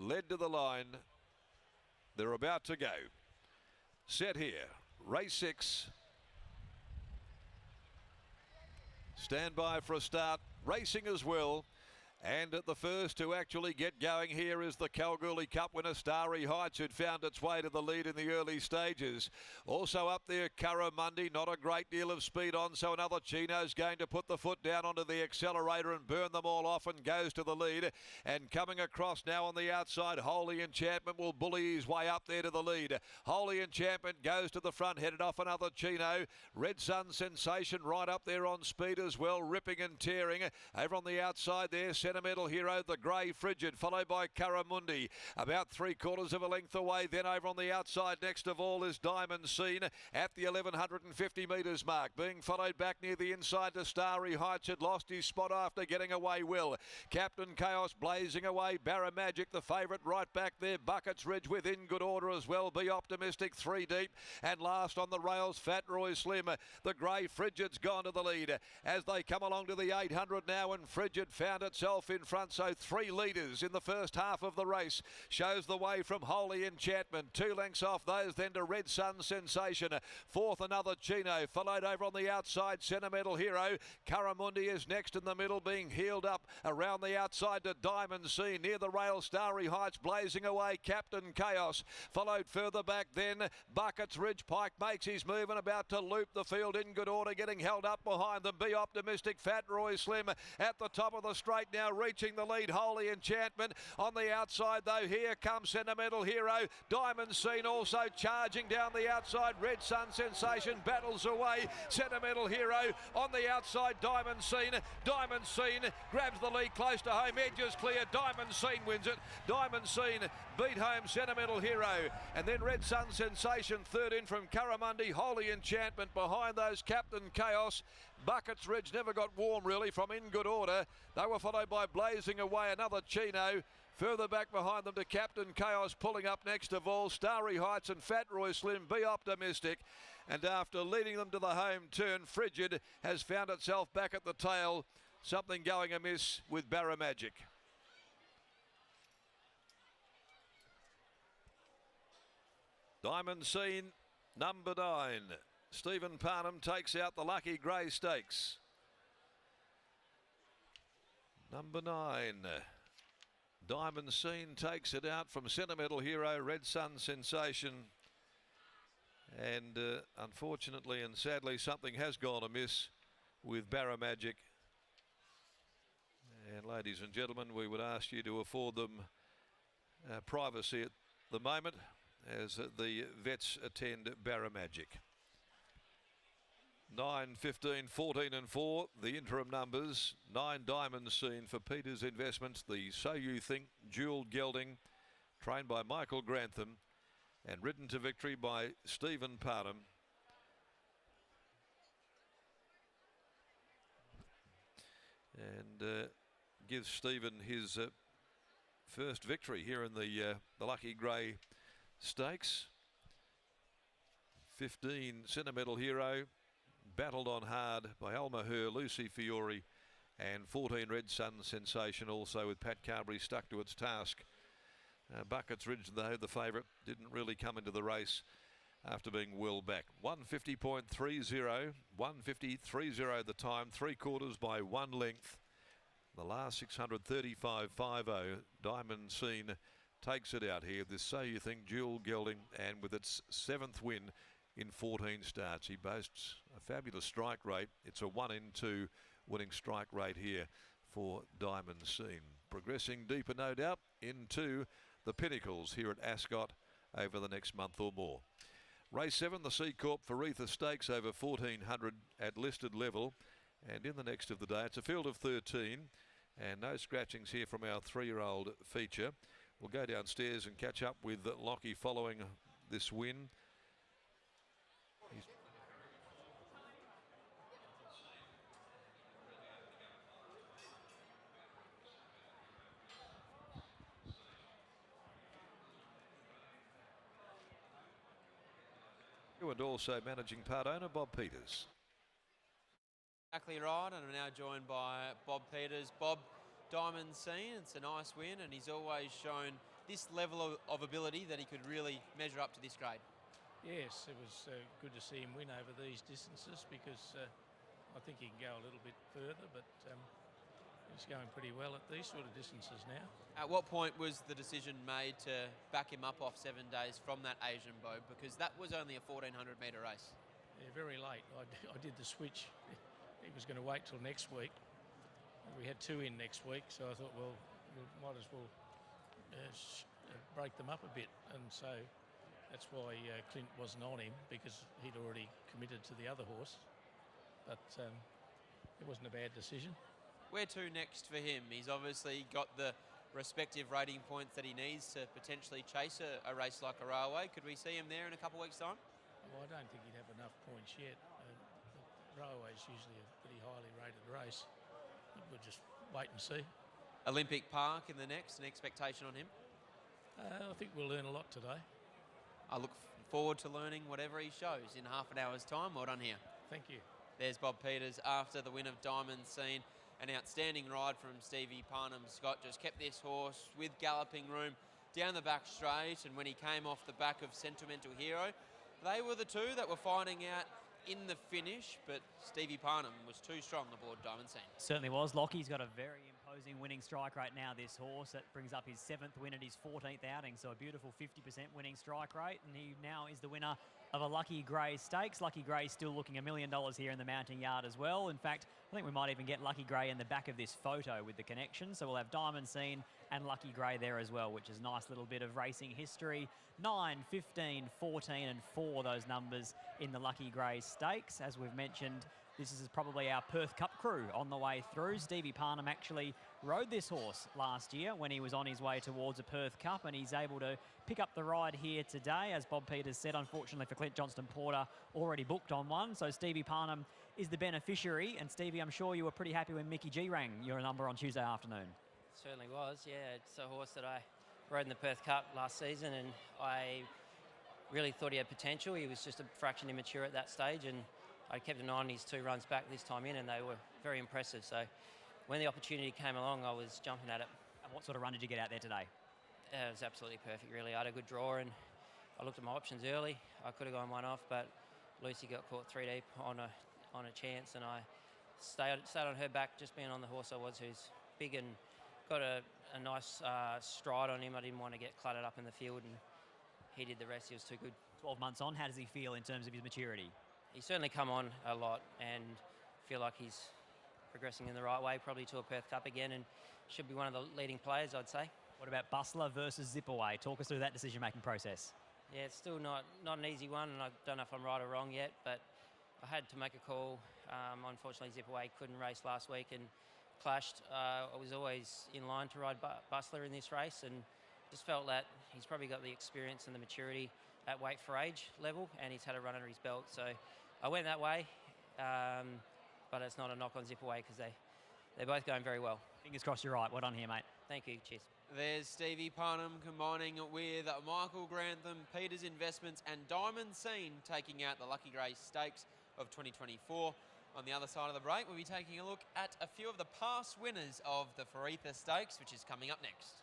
led to the line. They're about to go. Set here. Race 6. Stand by for a start. Racing as well. And at the first to actually get going here is the Kalgoorlie Cup winner, Starry Heights, who'd found its way to the lead in the early stages. Also up there, Curramundi, not a great deal of speed on, so another Chino's going to put the foot down onto the accelerator and burn them all off and goes to the lead. And coming across now on the outside, Holy Enchantment will bully his way up there to the lead. Holy Enchantment goes to the front, headed off another Chino. Red Sun Sensation right up there on speed as well, ripping and tearing. Over on the outside there, Sentimental Hero, the grey Frigid, followed by Curramundi, about 3/4 of a length away. Then over on the outside, next of all, is Diamond Scene at the 1150 metres mark, being followed back near the inside to Starry Heights, had lost his spot after getting away well. Captain Chaos blazing away, Barra Magic, the favourite, right back there. Buckets Ridge within good order as well. Be Optimistic, 3 deep, and last on the rails, Fat Roy Slim. The grey Frigid's gone to the lead as they come along to the 800 now, and Frigid found itself in front, so 3 leaders in the first half of the race. Shows the way from Holy Enchantment, 2 lengths off those then to Red Sun Sensation. Fourth another Chino, followed over on the outside, Sentimental Hero. Curramundi is next in the middle, being heeled up around the outside to Diamond Scene. Near the rail, Starry Heights blazing away, Captain Chaos. Followed further back then, Buckets Ridge. Pike makes his move and about to loop the field in good order, getting held up behind them. Be Optimistic, Fat Roy Slim at the top of the straight now, reaching the lead. Holy Enchantment on the outside though. Here comes Sentimental Hero. Diamond Scene also charging down the outside. Red Sun Sensation battles away. Sentimental Hero on the outside. Diamond Scene. Diamond Scene grabs the lead close to home. Edges clear. Diamond Scene wins it. Diamond Scene beat home Sentimental Hero. And then Red Sun Sensation third in from Curramundi. Holy Enchantment behind those, Captain Chaos. Buckets Ridge never got warm really from In Good Order. They were followed by blazing away another Chino. Further back behind them to Captain Chaos, pulling up next of all, Starry Heights and Fat Roy Slim. Be Optimistic. And after leading them to the home turn, Frigid has found itself back at the tail. Something going amiss with Barra Magic. Diamond Scene, number 9. Stephen Parnham takes out the Lucky Grey Stakes. Number 9. Diamond Scene takes it out from Sentimental Hero, Red Sun Sensation. And unfortunately and sadly, something has gone amiss with Barra Magic. And ladies and gentlemen, we would ask you to afford them privacy at the moment as the vets attend Barra Magic. 9, 15, 14 and 4, the interim numbers. 9 Diamond Scene for Peter's Investments. The So You Think dual gelding, trained by Michael Grantham and ridden to victory by Stephen Parnham. And gives Stephen his first victory here in the Lucky Grey Stakes. 15 Sentimental Hero, battled on hard by Alma Her, Lucy Fiore, and 14 Red Sun Sensation, also with Pat Carberry stuck to its task. Buckets Ridge, though, the favourite, didn't really come into the race after being well back. 150.30, 150.30 the time, 3/4 by 1 length. The last 635.50. Diamond Scene takes it out here. This So You Think dual gelding, and with its 7th win in 14 starts. He boasts a fabulous strike rate. It's a 1 in 2 winning strike rate here for Diamond Scene. Progressing deeper, no doubt, into the pinnacles here at Ascot over the next month or more. Race 7, the C Corp Faretha Stakes over 1400 at listed level. And in the next of the day, it's a field of 13. And no scratchings here from our 3-year-old feature. We'll go downstairs and catch up with Lockie following this win. And also managing part owner Bob Peters. Exactly right, and I'm now joined by Bob Peters. Bob, Diamond Scene, it's a nice win, and he's always shown this level of ability that he could really measure up to this grade? Yes, it was good to see him win over these distances because I think he can go a little bit further, but he's going pretty well at these sort of distances now. At what point was the decision made to back him up off 7 days from that Asian bow? Because that was only a 1400 metre race. Yeah, very late. I did the switch. He was going to wait till next week. We had 2 in next week, so I thought, well, we might as well break them up a bit. And so that's why Clint wasn't on him, because he'd already committed to the other horse. But it wasn't a bad decision. Where to next for him? He's obviously got the respective rating points that he needs to potentially chase a race like a RWWA. Could we see him there in a couple of weeks' time? Well, I don't think he'd have enough points yet. The RWWA is usually a pretty highly rated race. We'll just wait and see. Olympic Park in the next, an expectation on him? I think we'll learn a lot today. I look forward to learning whatever he shows in half an hour's time. Well done here. Thank you. There's Bob Peters after the win of Diamond Scene. An outstanding ride from Stevie Parnham. Scott just kept this horse with galloping room down the back straight, and when he came off the back of Sentimental Hero, they were the two that were finding out in the finish, but Stevie Parnham was too strong aboard Diamond Scene. Certainly was. Lockie's got a very imposing winning strike rate now, this horse. That brings up his 7th win at his 14th outing, so a beautiful 50% winning strike rate, and he now is the winner of a Lucky Grey Stakes. Lucky Grey still looking $1 million here in the mounting yard as well. In fact, I think we might even get Lucky Grey in the back of this photo with the connection. So we'll have Diamond Scene and Lucky Grey there as well, which is a nice little bit of racing history. 9, 15, 14 and 4, those numbers in the Lucky Grey Stakes. As we've mentioned, this is probably our Perth Cup crew on the way through. Stevie Parnham actually rode this horse last year when he was on his way towards a Perth Cup, and he's able to pick up the ride here today. As Bob Peters said, unfortunately for Clint Johnston-Porter, already booked on one. So Stevie Parnham is the beneficiary. And Stevie, I'm sure you were pretty happy when Mickey G rang your number on Tuesday afternoon. Certainly was, yeah. It's a horse that I rode in the Perth Cup last season, and I really thought he had potential. He was just a fraction immature at that stage, and I kept an eye on his 2 runs back this time in, and they were very impressive. So when the opportunity came along, I was jumping at it. And what sort of run did you get out there today? It was absolutely perfect, really. I had a good draw, and I looked at my options early. I could have gone one off, but Lucy got caught 3 deep on a chance, and I stayed on her back, just being on the horse I was, who's big and got a nice stride on him. I didn't want to get cluttered up in the field, and he did the rest. He was too good. 12 months on, how does he feel in terms of his maturity? He's certainly come on a lot, and feel like he's progressing in the right way, probably to a Perth Cup again, and should be one of the leading players, I'd say. What about Bustler versus Zip Away? Talk us through that decision-making process. Yeah, it's still not an easy one, and I don't know if I'm right or wrong yet, but I had to make a call. Unfortunately, Zip Away couldn't race last week and clashed. I was always in line to ride Bustler in this race, and just felt that he's probably got the experience and the maturity at weight for age level, and he's had a run under his belt. So I went that way, but it's not a knock on Zip Away because they're both going very well. Fingers crossed you're right. Well done here, mate. Thank you. Cheers. There's Stevie Parnham combining with Michael Grantham, Peters Investments and Diamond Scene taking out the Lucky Grey Stakes of 2024. On the other side of the break, we'll be taking a look at a few of the past winners of the Faritha Stakes, which is coming up next.